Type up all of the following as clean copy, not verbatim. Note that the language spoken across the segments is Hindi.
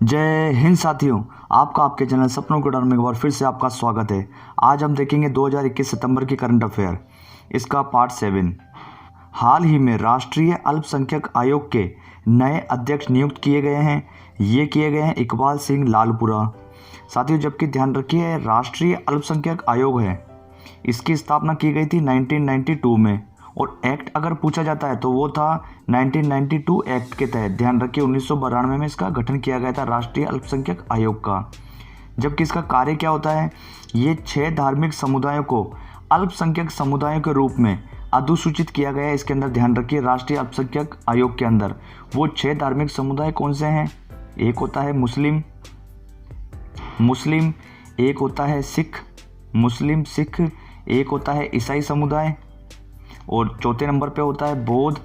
जय हिंद साथियों। आपका आपके चैनल सपनों के डर में एक बार फिर से आपका स्वागत है। आज हम देखेंगे 2021 सितंबर की करंट अफेयर, इसका पार्ट 7। हाल ही में राष्ट्रीय अल्पसंख्यक आयोग के नए अध्यक्ष नियुक्त किए गए हैं। ये किए गए हैं इकबाल सिंह लालपुरा। साथियों, जबकि ध्यान रखिए, राष्ट्रीय अल्पसंख्यक आयोग है, इसकी स्थापना की गई थी 1992 में, और एक्ट अगर पूछा जाता है तो वो था 1992 एक्ट के तहत। ध्यान रखिए 1992 में इसका गठन किया गया था राष्ट्रीय अल्पसंख्यक आयोग का। जबकि इसका कार्य क्या होता है, ये 6 धार्मिक समुदायों को अल्पसंख्यक समुदायों के रूप में अधिसूचित किया गया है। इसके अंदर ध्यान रखिए, राष्ट्रीय अल्पसंख्यक आयोग के अंदर वो 6 धार्मिक समुदाय कौन से हैं। एक होता है मुस्लिम, एक होता है सिख, एक होता है ईसाई समुदाय, और चौथे नंबर पे होता है बौद्ध,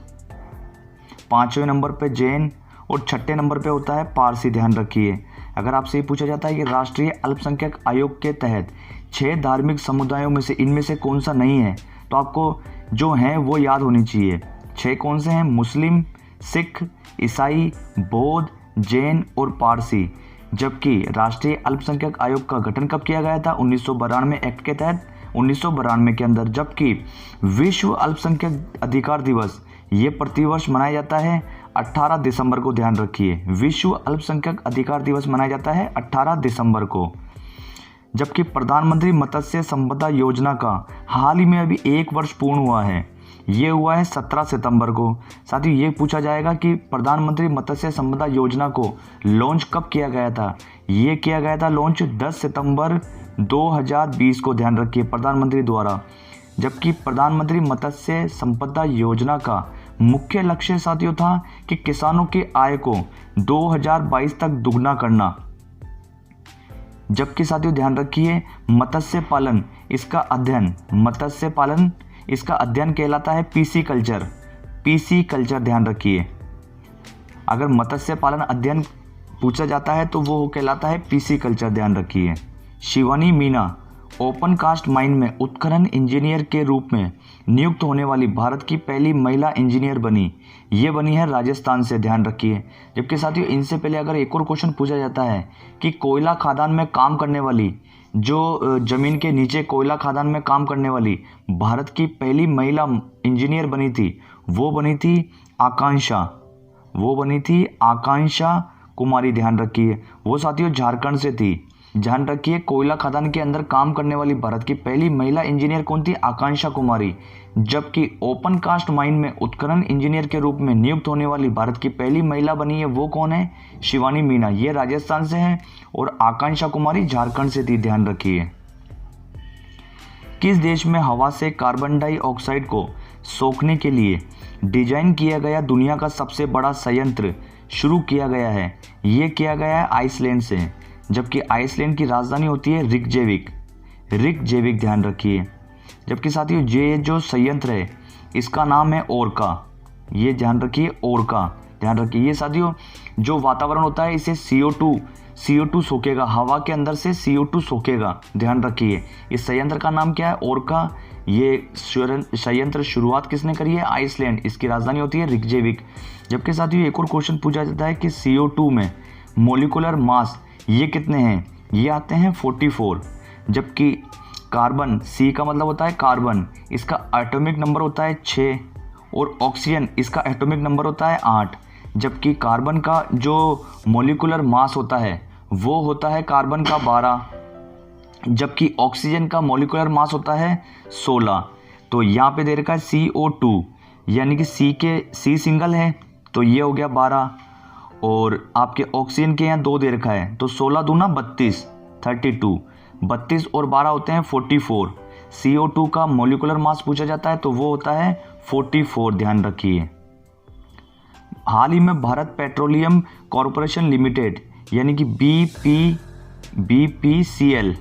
5वें नंबर पे जैन, और 6ठे नंबर पे होता है पारसी। ध्यान रखिए, अगर आपसे ये पूछा जाता है कि राष्ट्रीय अल्पसंख्यक आयोग के तहत 6 धार्मिक समुदायों में से इनमें से कौन सा नहीं है, तो आपको जो हैं वो याद होनी चाहिए। 6 कौन से हैं? मुस्लिम, सिख, ईसाई, बौद्ध, जैन और पारसी। जबकि राष्ट्रीय अल्पसंख्यक आयोग का गठन कब किया गया था? 1992 एक्ट के तहत, 1992 के अंदर। जबकि विश्व अल्पसंख्यक अधिकार दिवस ये प्रतिवर्ष मनाया जाता है 18 दिसंबर को। ध्यान रखिए, विश्व अल्पसंख्यक अधिकार दिवस मनाया जाता है 18 दिसंबर को। जबकि प्रधानमंत्री मत्स्य संपदा योजना का हाल ही में अभी 1 वर्ष पूर्ण हुआ है, ये हुआ है 17 सितंबर को। साथ ही ये पूछा जाएगा कि प्रधानमंत्री मत्स्य संपदा योजना को लॉन्च कब किया गया था। ये किया गया था लॉन्च 10 सितंबर 2020 को। ध्यान रखिए, प्रधानमंत्री द्वारा। जबकि प्रधानमंत्री मत्स्य संपदा योजना का मुख्य लक्ष्य साथियों था कि किसानों की आय को 2022 तक दुगना करना। जबकि साथियों ध्यान रखिए, मत्स्य पालन इसका अध्ययन कहलाता है पीसी कल्चर। ध्यान रखिए, अगर मत्स्य पालन अध्ययन पूछा जाता है तो वो कहलाता है पीसी कल्चर। ध्यान रखिए। Shivani Meena open cast mine में उत्खनन इंजीनियर के रूप में नियुक्त होने वाली भारत की पहली महिला इंजीनियर बनी। ये बनी है राजस्थान से। ध्यान रखिए। जबकि साथियों, इनसे पहले अगर एक और क्वेश्चन पूछा जाता है कि कोयला खदान में काम करने वाली, जो जमीन के नीचे कोयला खदान में काम करने वाली भारत की पहली महिला इंजीनियर बनी थी, वो बनी थी आकांक्षा कुमारी। ध्यान रखिए, वो साथियों झारखंड से थी। ध्यान रखिए, कोयला खदान के अंदर काम करने वाली भारत की पहली महिला इंजीनियर कौन थी? आकांक्षा कुमारी। जबकि ओपन कास्ट माइन में उत्खनन इंजीनियर के रूप में नियुक्त होने वाली भारत की पहली महिला बनी है, वो कौन है? शिवानी मीना। ये राजस्थान से है और आकांक्षा कुमारी झारखंड से थी। ध्यान रखिए। किस देश में हवा से कार्बन डाइऑक्साइड को सोखने के लिए डिजाइन किया गया दुनिया का सबसे बड़ा संयंत्र शुरू किया गया है? ये किया गया है आइसलैंड से। जबकि आइसलैंड की राजधानी होती है रिकजेविक। ध्यान रखिए। जबकि साथियों, ये जो संयंत्र है इसका नाम है ओरका। ये ध्यान रखिए, ओरका। ध्यान रखिए, ये साथियों जो वातावरण होता है इसे CO2 सोखेगा, हवा के अंदर से CO2 सोखेगा। ध्यान रखिए, इस संयंत्र का नाम क्या है? ओरका। ये संयंत्र शुरुआत किसने करी है? आइसलैंड। इसकी राजधानी होती है रिकजेविक। जबकि साथियों, एक और क्वेश्चन पूछा जाता है कि CO2 में मोलिकुलर मास ये कितने हैं? ये आते हैं 44। जबकि कार्बन, C का मतलब होता है कार्बन, इसका एटॉमिक नंबर होता है 6, और ऑक्सीजन इसका एटॉमिक नंबर होता है 8। जबकि कार्बन का जो मोलिकुलर मास होता है वो होता है कार्बन का 12, जबकि ऑक्सीजन का मोलिकुलर मास होता है 16। तो यहाँ पे दे रखा है CO2, यानी कि C सिंगल है तो ये हो गया 12, और आपके ऑक्सीजन के यहाँ 2 दे रखा है तो 16 दूना 32, 32 और 12 होते हैं 44। CO2 का मोलिकुलर मास पूछा जाता है तो वो होता है 44। ध्यान रखिए। हाल ही में भारत पेट्रोलियम कॉरपोरेशन लिमिटेड यानी कि BPCL,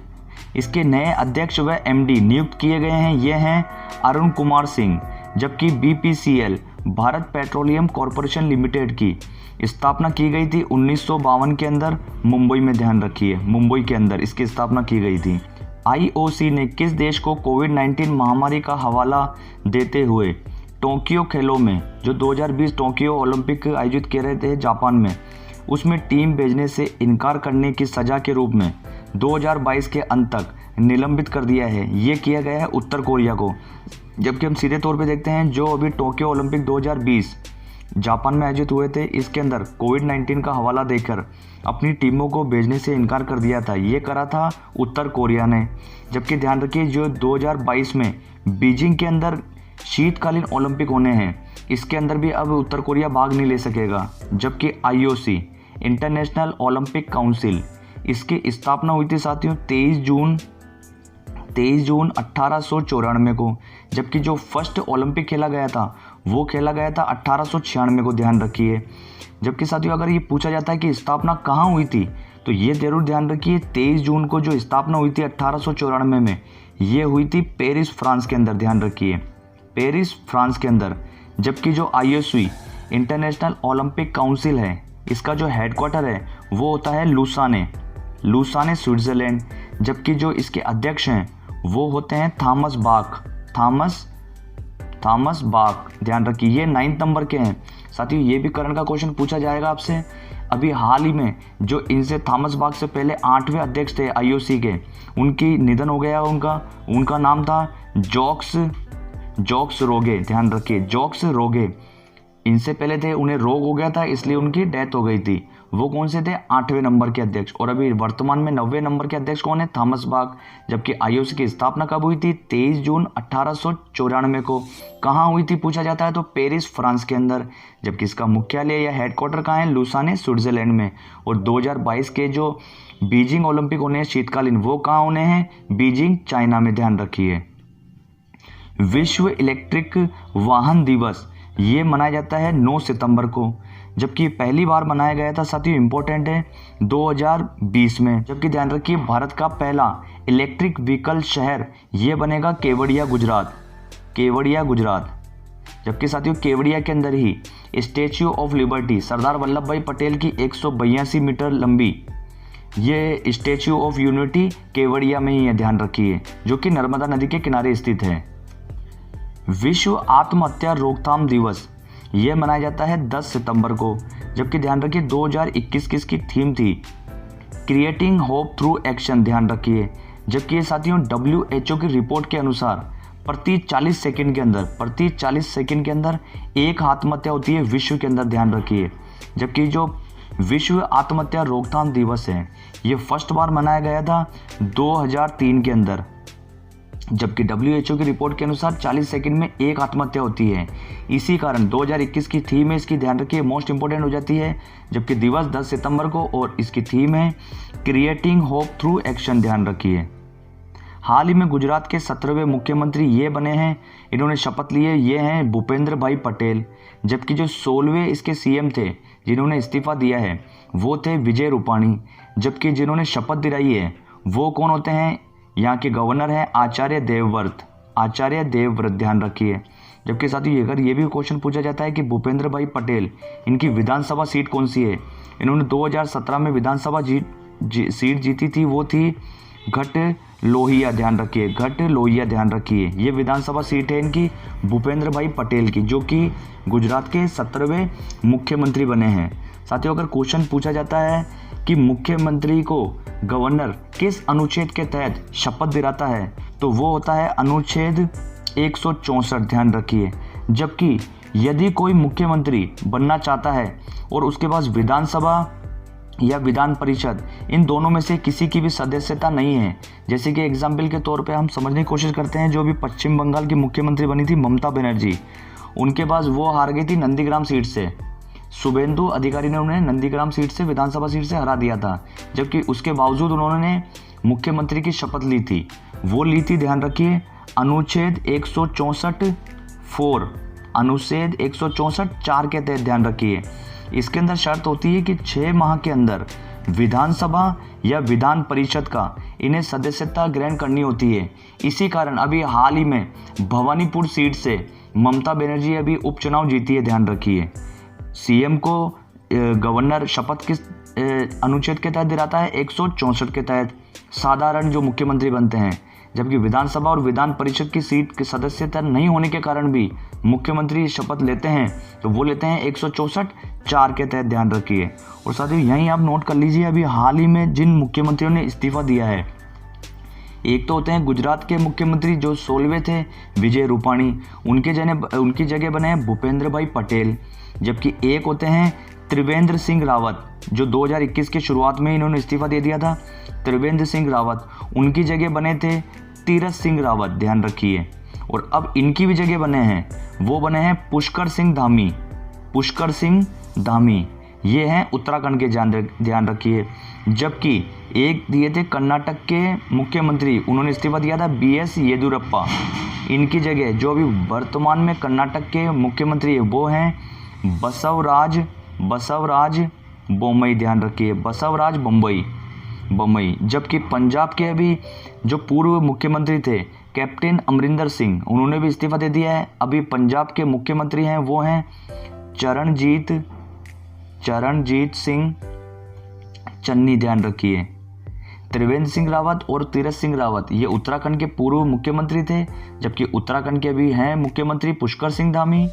इसके नए अध्यक्ष व MD नियुक्त किए गए हैं। ये हैं अरुण कुमार सिंह। जबकि BPCL Bharat petroleum corporation limited की स्थापना की गई थी 1952 के अंदर, मुंबई में। ध्यान रखिए, मुंबई के अंदर इसकी स्थापना की गई थी। IOC ने किस देश को कोविड-19 महामारी का हवाला देते हुए टोक्यो खेलों में, जो 2020 टोक्यो ओलंपिक आयोजित किए रहे थे जापान में, उसमें टीम भेजने से इनकार करने की सज़ा के रूप में 2022 के अंत तक निलंबित कर दिया है। ये किया गया है उत्तर कोरिया को। जबकि हम सीधे तौर पे देखते हैं जो अभी टोक्यो ओलंपिक 2020 जापान में आयोजित हुए थे, इसके अंदर कोविड-19 का हवाला देकर अपनी टीमों को भेजने से इनकार कर दिया था। ये करा था उत्तर कोरिया ने। जबकि ध्यान रखिए जो 2022 में बीजिंग के अंदर शीतकालीन ओलंपिक होने हैं, इसके अंदर भी अब उत्तर कोरिया भाग नहीं ले सकेगा। जबकि IOC इंटरनेशनल ओलंपिक काउंसिल, इसकी स्थापना हुई थी साथियों 23 जून 1894 को। जबकि जो फर्स्ट ओलंपिक खेला गया था वो खेला गया था 1896 को, ध्यान रखिए। जबकि साथियों अगर ये पूछा जाता है कि स्थापना कहाँ हुई थी, तो ये जरूर ध्यान रखिए 23 जून को जो स्थापना हुई थी 1894 में, ये हुई थी पेरिस फ्रांस के अंदर, ध्यान रखिए, पेरिस फ्रांस के अंदर। जबकि जो IOC इंटरनेशनल ओलंपिक काउंसिल है, इसका जो हेडक्वार्टर है वो होता है लूसाने स्विट्ज़रलैंड। जबकि जो इसके अध्यक्ष हैं वो होते हैं थॉमस बाक, ध्यान रखिए। ये 9 नंबर के हैं साथियों। ये भी करंट का क्वेश्चन पूछा जाएगा आपसे। अभी हाल ही में जो इनसे थॉमस बाक से पहले 8वें अध्यक्ष थे IOC के, उनकी निधन हो गया। उनका नाम था जॉक्स रोगे, ध्यान रखिए, जॉक्स रोगे। इनसे पहले थे, उन्हें रोग हो गया था इसलिए उनकी डेथ हो गई थी। वो कौन से थे? 8वें नंबर के अध्यक्ष। और अभी वर्तमान में 9वें नंबर के अध्यक्ष कौन है? Thomas Bach. जबकि IOC की स्थापना कब हुई थी? 23 जून 1894 को। कहाँ हुई थी पूछा जाता है तो पेरिस फ्रांस के अंदर। जबकि इसका मुख्यालय या हेडक्वार्टर कहाँ है? लूसाने स्विट्जरलैंड में। और 2022 के जो बीजिंग ओलंपिक होने हैं शीतकालीन, वो कहाँ होने हैं? बीजिंग चाइना में, ध्यान रखिए। विश्व इलेक्ट्रिक वाहन दिवस ये मनाया जाता है 9 सितंबर को। जबकि पहली बार मनाया गया था साथियों, इंपॉर्टेंट है, 2020 में। जबकि ध्यान रखिए भारत का पहला इलेक्ट्रिक व्हीकल शहर ये बनेगा केवड़िया गुजरात। जबकि साथियों केवड़िया के अंदर ही statue of liberty, Sardar Vallabh भाई पटेल की 182 मीटर लंबी ये स्टैच्यू ऑफ यूनिटी केवड़िया में ही है, ध्यान रखिए, जो कि नर्मदा नदी के किनारे स्थित है। विश्व आत्महत्या रोकथाम दिवस ये मनाया जाता है 10 सितंबर को। जबकि ध्यान रखिए 2021 की इसकी थीम थी क्रिएटिंग होप थ्रू एक्शन, ध्यान रखिए। जबकि ये साथियों WHO की रिपोर्ट के अनुसार प्रति 40 सेकंड के अंदर एक आत्महत्या होती है विश्व के अंदर, ध्यान रखिए। जबकि जो विश्व आत्महत्या रोकथाम दिवस है ये फर्स्ट बार मनाया गया था 2003 के अंदर। जबकि WHO की रिपोर्ट के अनुसार 40 सेकंड में एक आत्महत्या होती है। इसी कारण 2021 की थीम है इसकी, ध्यान रखिए, मोस्ट इंपोर्टेंट हो जाती है। जबकि दिवस 10 सितंबर को और इसकी थीम है क्रिएटिंग होप थ्रू एक्शन, ध्यान रखिए। हाल ही में गुजरात के 17वें मुख्यमंत्री ये बने हैं, इन्होंने शपथ ली है, ये हैं भूपेंद्र भाई पटेल। जबकि जो 16वें इसके CM थे जिन्होंने इस्तीफा दिया है वो थे विजय रूपाणी। जबकि जिन्होंने शपथ दिलाई है वो कौन होते हैं? यहाँ के गवर्नर हैं आचार्य देवव्रत, ध्यान रखिए। जबकि साथियों अगर ये भी क्वेश्चन पूछा जाता है कि भूपेंद्र भाई पटेल इनकी विधानसभा सीट कौन सी है, इन्होंने 2017 में विधानसभा सीट जीती थी, वो थी घट लोहिया, ध्यान रखिए। ये विधानसभा सीट है इनकी भूपेंद्र भाई पटेल की, जो कि गुजरात के 17वें मुख्यमंत्री बने हैं। साथियों अगर क्वेश्चन पूछा जाता है कि मुख्यमंत्री को गवर्नर किस अनुच्छेद के तहत शपथ दिलाता है, तो वो होता है अनुच्छेद 164, ध्यान रखिए। जबकि यदि कोई मुख्यमंत्री बनना चाहता है और उसके पास विधानसभा या विधान परिषद इन दोनों में से किसी की भी सदस्यता नहीं है, जैसे कि एग्जाम्पल के तौर पे हम समझने की कोशिश करते हैं, जो भी पश्चिम बंगाल की मुख्यमंत्री बनी थी ममता बनर्जी, उनके पास वो हार गई थी नंदीग्राम सीट से। शुभेंदु अधिकारी ने उन्हें नंदीग्राम सीट से, विधानसभा सीट से हरा दिया था। जबकि उसके बावजूद उन्होंने मुख्यमंत्री की शपथ ली थी, वो ली थी, ध्यान रखिए, अनुच्छेद 164 के तहत, ध्यान रखिए। इसके अंदर शर्त होती है कि 6 माह के अंदर विधानसभा या विधान परिषद का इन्हें सदस्यता ग्रहण करनी होती है। इसी कारण अभी हाल ही में भवानीपुर सीट से ममता बनर्जी अभी उपचुनाव जीती है, ध्यान रखिए। CM को गवर्नर शपथ किस अनुच्छेद के तहत दिलाता है? 164 के तहत। साधारण जो मुख्यमंत्री बनते हैं जबकि विधानसभा और विधान परिषद की सीट के सदस्यता नहीं होने के कारण भी मुख्यमंत्री शपथ लेते हैं तो वो लेते हैं 164(4) के तहत, ध्यान रखिए। और साथियों यहीं आप नोट कर लीजिए अभी हाल ही में जिन मुख्यमंत्रियों ने इस्तीफा दिया है, एक तो होते हैं गुजरात के मुख्यमंत्री जो 16वें थे, विजय रूपाणी, उनकी जगह बने हैं भूपेंद्र भाई पटेल। जबकि एक होते हैं त्रिवेंद्र सिंह रावत जो 2021 के शुरुआत में इन्होंने इस्तीफा दे दिया था, त्रिवेंद्र सिंह रावत, उनकी जगह बने थे तीरथ सिंह रावत, ध्यान रखिए। और अब इनकी भी जगह बने हैं, वो बने हैं पुष्कर सिंह धामी, पुष्कर सिंह धामी, ये हैं उत्तराखंड के, ध्यान रखिए। जबकि एक दिए थे कर्नाटक के मुख्यमंत्री, उन्होंने इस्तीफा दिया था BS येदियुरप्पा, इनकी जगह जो अभी वर्तमान में कर्नाटक के मुख्यमंत्री है वो हैं बसवराज बोम्मई, ध्यान रखिए, बसवराज बोम्मई। जबकि पंजाब के अभी जो पूर्व मुख्यमंत्री थे कैप्टन अमरिंदर सिंह, उन्होंने भी इस्तीफा दे दिया है। अभी पंजाब के मुख्यमंत्री हैं वो हैं चरणजीत सिंह चन्नी, ध्यान रखिए। त्रिवेंद्र सिंह रावत और तीरथ सिंह रावत ये उत्तराखंड के पूर्व मुख्यमंत्री थे, जबकि उत्तराखंड के भी हैं मुख्यमंत्री पुष्कर सिंह धामी।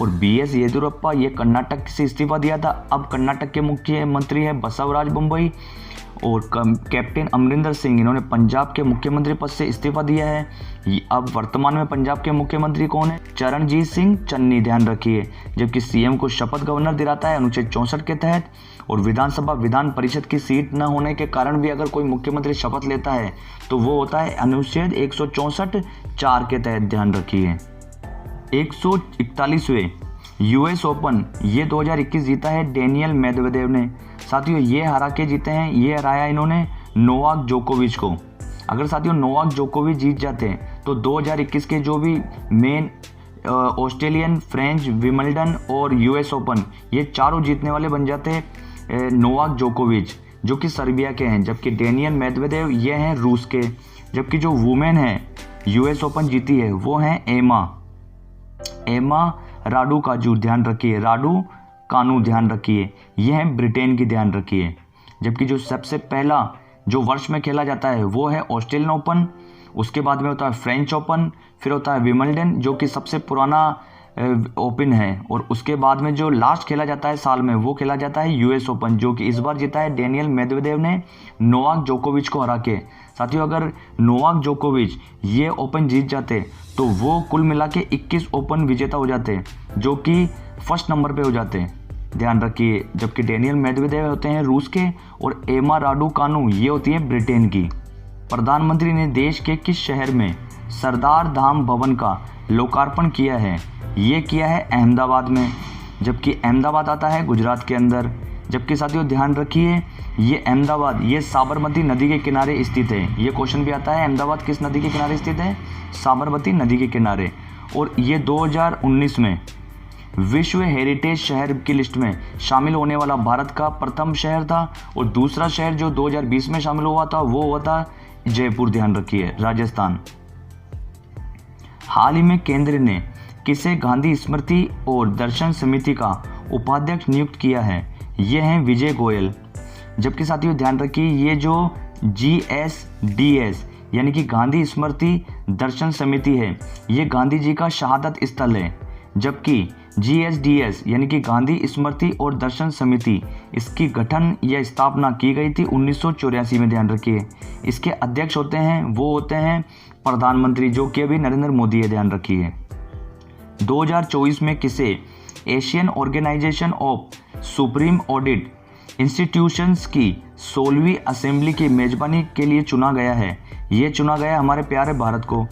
और BS येदियुरप्पा ये कर्नाटक से इस्तीफा दिया था, अब कर्नाटक के मुख्यमंत्री हैं बसवराज बोम्मई। और कैप्टन अमरिंदर सिंह, इन्होंने पंजाब के मुख्यमंत्री पद से इस्तीफा दिया है। अब वर्तमान में पंजाब के मुख्यमंत्री कौन है? चरणजीत सिंह चन्नी, ध्यान रखिए। जबकि CM को शपथ गवर्नर दिलाता है अनुच्छेद 64 के तहत। और विधानसभा विधान परिषद की सीट न होने के कारण भी अगर कोई मुख्यमंत्री शपथ लेता है तो वो होता है अनुच्छेद 164(4) के तहत, ध्यान रखिए। 141वें US ओपन ये 2021 जीता है डेनियल मेदवेदेव ने। साथियों ये हरा के जीते हैं, ये हराया इन्होंने नोवाक जोकोविच को। अगर साथियों नोवाक जोकोविच जीत जाते हैं तो 2021 के जो भी मेन ऑस्ट्रेलियन, फ्रेंच, विंबलडन और US ओपन ये चारों जीतने वाले बन जाते हैं नोवाक जोकोविच जो कि सर्बिया के हैं। जबकि डेनियल मेदवेदेव ये हैं रूस के। जबकि जो वुमेन है US ओपन जीती है वो हैं एमा राडुकाजू, ध्यान रखिए, राडुकानु, ध्यान रखिए, ये हैं ब्रिटेन की, ध्यान रखिए। जबकि जो सबसे पहला जो वर्ष में खेला जाता है वो है ऑस्ट्रेलियन ओपन, उसके बाद में होता है फ्रेंच ओपन, फिर होता है विंबलडन जो कि सबसे पुराना ओपन है, और उसके बाद में जो लास्ट खेला जाता है साल में वो खेला जाता है US ओपन जो कि इस बार जीता है डेनियल मेदवेदेव ने नोवाक जोकोविच को हरा के। साथियों अगर नोवाक जोकोविच ये ओपन जीत जाते तो वो कुल मिला के 21 ओपन विजेता हो जाते जो कि फर्स्ट नंबर पे हो जाते, ध्यान रखिए। जबकि डेनियल मेदवेदेव होते हैं रूस के और एमा राडुकानु ये होती है ब्रिटेन की। प्रधानमंत्री ने देश के किस शहर में सरदार धाम भवन का लोकार्पण किया है? ये किया है अहमदाबाद में। जबकि अहमदाबाद आता है गुजरात के अंदर। जबकि साथियों ध्यान रखिए ये अहमदाबाद ये साबरमती नदी के किनारे स्थित है। ये क्वेश्चन भी आता है अहमदाबाद किस नदी के किनारे स्थित है? साबरमती नदी के किनारे। और ये 2019 में विश्व हेरिटेज शहर की लिस्ट में शामिल होने वाला भारत का प्रथम शहर था। और दूसरा शहर जो 2020 में शामिल हुआ था वो हुआ था जयपुर, ध्यान रखिए, राजस्थान। हाल ही में केंद्र ने किसे गांधी स्मृति और दर्शन समिति का उपाध्यक्ष नियुक्त किया है? ये हैं विजय गोयल। जबकि साथियों ध्यान रखिए ये जो GSDS यानी कि गांधी स्मृति दर्शन समिति है ये गांधी जी का शहादत स्थल है। जबकि GSDS यानी कि गांधी स्मृति और दर्शन समिति इसकी गठन या स्थापना की गई थी 1984 में, ध्यान रखिए। इसके अध्यक्ष होते हैं वो होते हैं प्रधानमंत्री जो कि अभी नरेंद्र मोदी है, ध्यान रखिए। 2024 में किसे Asian organisation of supreme audit institutions की 16वीं असेंबली की मेजबानी के लिए चुना गया है? ये चुना गया हमारे प्यारे भारत को।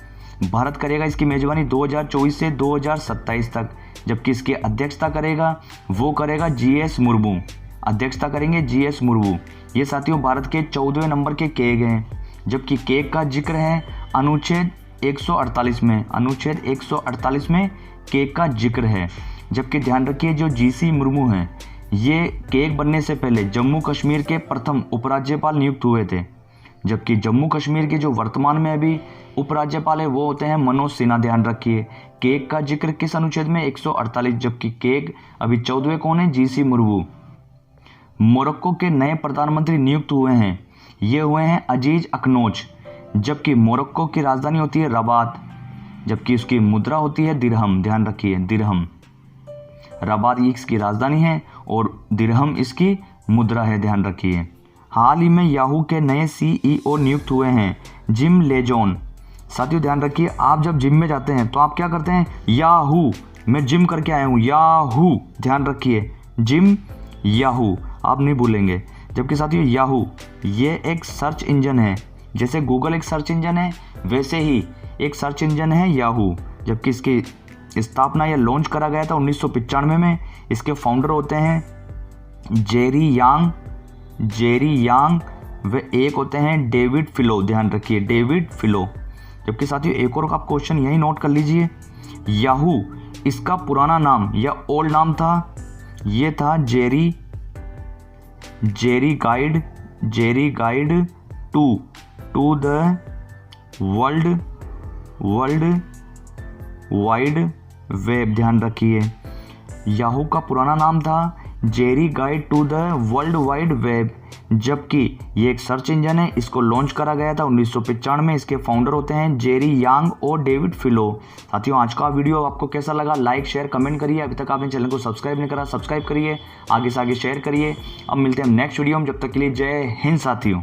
भारत करेगा इसकी मेजबानी 2024 से 2027 तक। जबकि इसकी अध्यक्षता करेगा GS मुर्मू, अध्यक्षता करेंगे GS मुर्मू। ये साथियों भारत के 14वें नंबर के केग हैं। जबकि केग का जिक्र है अनुच्छेद 148 में, अनुच्छेद 148 में केग का जिक्र है। जबकि ध्यान रखिए जो GC मुर्मू हैं ये केग बनने से पहले जम्मू कश्मीर के प्रथम उपराज्यपाल नियुक्त हुए थे। जबकि जम्मू कश्मीर के जो वर्तमान में अभी उपराज्यपाल है वो होते हैं मनोज सिन्हा, ध्यान रखिए। केग का जिक्र किस अनुच्छेद में? 148। जबकि केग अभी 14वें कौन है? GC मुर्मू। मोरक्को के नए प्रधानमंत्री नियुक्त हुए हैं, ये हुए हैं अजीज अखनौच। जबकि मोरक्को की राजधानी होती है रबात, जबकि उसकी मुद्रा होती है दिरहम। ध्यान रखिए, दिरहम। रबात इसकी राजधानी है और दिरहम इसकी मुद्रा है, ध्यान रखिए। हाल ही में याहू के नए CEO नियुक्त हुए हैं, जिम लेजोन। साथियों ध्यान रखिए, आप जब जिम में जाते हैं तो आप क्या करते हैं, याहू, मैं जिम करके आया हूँ, याहू। ध्यान रखिए, जिम, याहू, आप नहीं भूलेंगे। जबकि साथियों याहू ये एक सर्च इंजन है, जैसे गूगल एक सर्च इंजन है वैसे ही एक सर्च इंजन है याहू। जबकि इसकी स्थापना या लॉन्च करा गया था 1995 में। इसके फाउंडर होते हैं जेरी यांग व एक होते हैं डेविड फिलो। ध्यान रखिए, डेविड फिलो। जबकि साथियों एक और आप क्वेश्चन यही नोट कर लीजिए, याहू इसका पुराना नाम या ओल्ड नाम था, ये था Jerry guide to the world wide web. ध्यान रखिए, याहू का पुराना नाम था Jerry guide to the world wide web, जबकि ये एक सर्च इंजन है। इसको लॉन्च करा गया था 1995 में। इसके फाउंडर होते हैं जेरी यांग और डेविड फिलो। साथियों आज का वीडियो आपको कैसा लगा, लाइक शेयर कमेंट करिए। अभी तक आपने चैनल को सब्सक्राइब नहीं करा, सब्सक्राइब करिए, आगे से आगे शेयर करिए। अब मिलते हैं हम नेक्स्ट वीडियो में, जब तक के लिए जय हिंद साथियों।